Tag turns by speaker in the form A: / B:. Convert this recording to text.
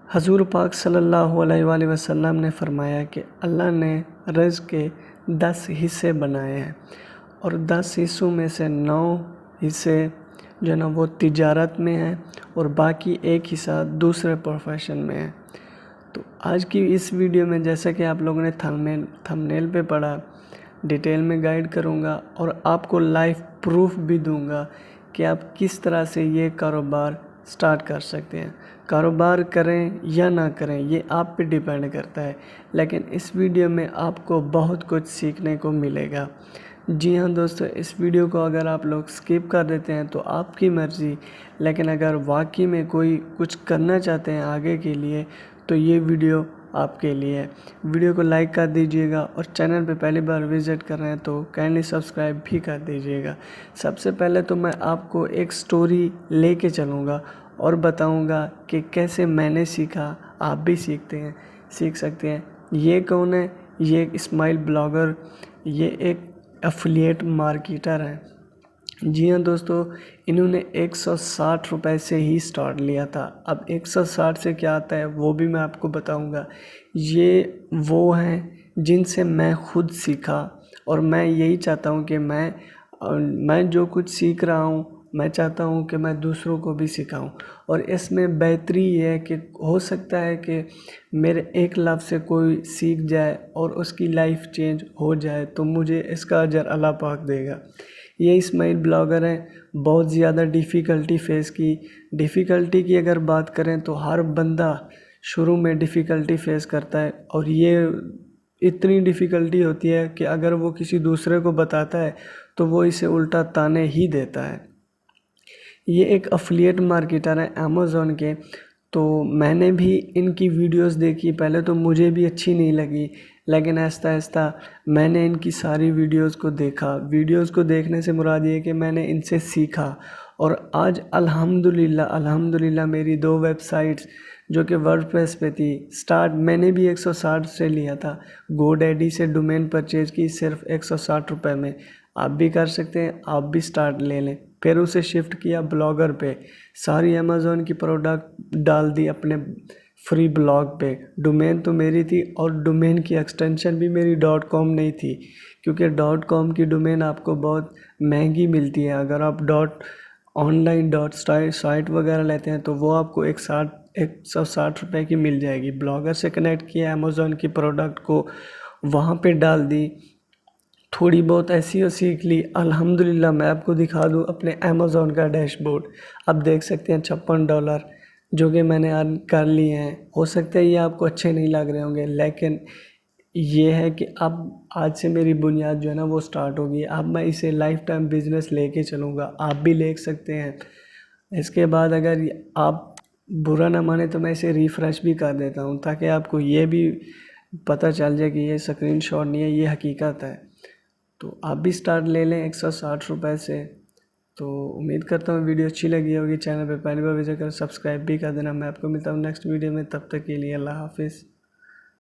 A: हजूर पाक सल्लल्लाहु अलैहि वसल्लम ने फ़रमाया कि अल्लाह ने रिज़्क़ के 10 हिस्से बनाए हैं और 10 हिस्सों में से 9 हिस्से जो है ना वो तिजारत में हैं और बाकी एक हिस्सा दूसरे प्रोफेशन में है। तो आज की इस वीडियो में जैसा कि आप लोगों ने थंबनेल पे पढ़ा, डिटेल में गाइड करूँगा और आपको लाइव प्रूफ भी दूँगा कि आप किस तरह से ये कारोबार स्टार्ट कर सकते हैं। कारोबार करें या ना करें ये आप पे डिपेंड करता है, लेकिन इस वीडियो में आपको बहुत कुछ सीखने को मिलेगा। जी हाँ दोस्तों, इस वीडियो को अगर आप लोग स्किप कर देते हैं तो आपकी मर्ज़ी, लेकिन अगर वाकई में कोई कुछ करना चाहते हैं आगे के लिए तो ये वीडियो आपके लिए है। वीडियो को लाइक कर दीजिएगा और चैनल पे पहली बार विज़िट कर रहे हैं तो काइंडली सब्सक्राइब भी कर दीजिएगा। सबसे पहले तो मैं आपको एक स्टोरी लेके चलूँगा और बताऊँगा कि कैसे मैंने सीखा, आप भी सीख सकते हैं। ये कौन है? ये एक स्माइल ब्लॉगर, ये एक एफिलिएट मार्केटर है। जी हाँ दोस्तों, इन्होंने 160 रुपए से ही स्टार्ट लिया था। अब 160 से क्या आता है वो भी मैं आपको बताऊंगा। ये वो हैं जिनसे मैं खुद सीखा और मैं यही चाहता हूँ कि मैं जो कुछ सीख रहा हूँ मैं चाहता हूँ कि मैं दूसरों को भी सिखाऊं। और इसमें बेहतरी ये है कि हो सकता है कि मेरे एक लफ्ज़ से कोई सीख जाए और उसकी लाइफ चेंज हो जाए तो मुझे इसका अजर अल्लाह पाक देगा। ये इस्माइल ब्लॉगर हैं, बहुत ज़्यादा डिफ़िकल्टी की अगर बात करें तो हर बंदा शुरू में डिफ़िकल्टी फ़ेस करता है और ये इतनी डिफ़िकल्टी होती है कि अगर वो किसी दूसरे को बताता है तो वो इसे उल्टा ताने ही देता है। ये एक एफिलिएट मार्केटर है अमेज़न के। तो मैंने भी इनकी वीडियोस देखी, पहले तो मुझे भी अच्छी नहीं लगी, लेकिन आहिस्ता आहिस्ता मैंने इनकी सारी वीडियोस को देखा। वीडियोस को देखने से मुराद ये कि मैंने इनसे सीखा और आज अल्हम्दुलिल्लाह मेरी 2 वेबसाइट्स जो कि वर्डप्रेस पे थी, स्टार्ट मैंने भी 160 से लिया था। गोडैडी से डोमेन परचेज़ की सिर्फ 160 रुपये में। आप भी कर सकते हैं, आप भी स्टार्ट ले लें। फिर उसे शिफ्ट किया ब्लॉगर पे, सारी अमेज़ॉन की प्रोडक्ट डाल दी अपने फ्री ब्लॉग पे। डोमेन तो मेरी थी और डोमेन की एक्सटेंशन भी मेरी .com नहीं थी, क्योंकि .com की डोमेन आपको बहुत महंगी मिलती है। अगर आप ऑनलाइन साइट वगैरह लेते हैं तो वो आपको 160 रुपये की मिल जाएगी। ब्लॉगर से कनेक्ट किया, अमेज़ॉन की प्रोडक्ट को वहाँ पे डाल दी, थोड़ी बहुत एसईओ सीख ली। अल्हम्दुलिल्लाह मैं आपको दिखा दूँ अपने अमेज़ॉन का डैशबोर्ड। आप देख सकते हैं $56 जो कि मैंने अर्न कर लिए हैं। हो सकता है ये आपको अच्छे नहीं लग रहे होंगे, लेकिन ये है कि अब आज से मेरी बुनियाद जो है ना वो स्टार्ट होगी। अब मैं इसे लाइफ टाइम बिजनेस लेके चलूँगा, आप भी ले सकते हैं। इसके बाद अगर आप बुरा ना माने तो मैं इसे रिफ़्रेश भी कर देता हूँ ताकि आपको ये भी पता चल जाए कि ये स्क्रीनशॉट नहीं है, ये हकीकत है। तो आप भी स्टार्ट ले लें 160 रुपये से। तो उम्मीद करता हूँ वीडियो अच्छी लगी होगी। चैनल पे पहली बार विजिट कर सब्सक्राइब भी कर देना। मैं आपको मिलता हूँ नेक्स्ट वीडियो में, तब तक के लिए अल्लाह हाफिज़।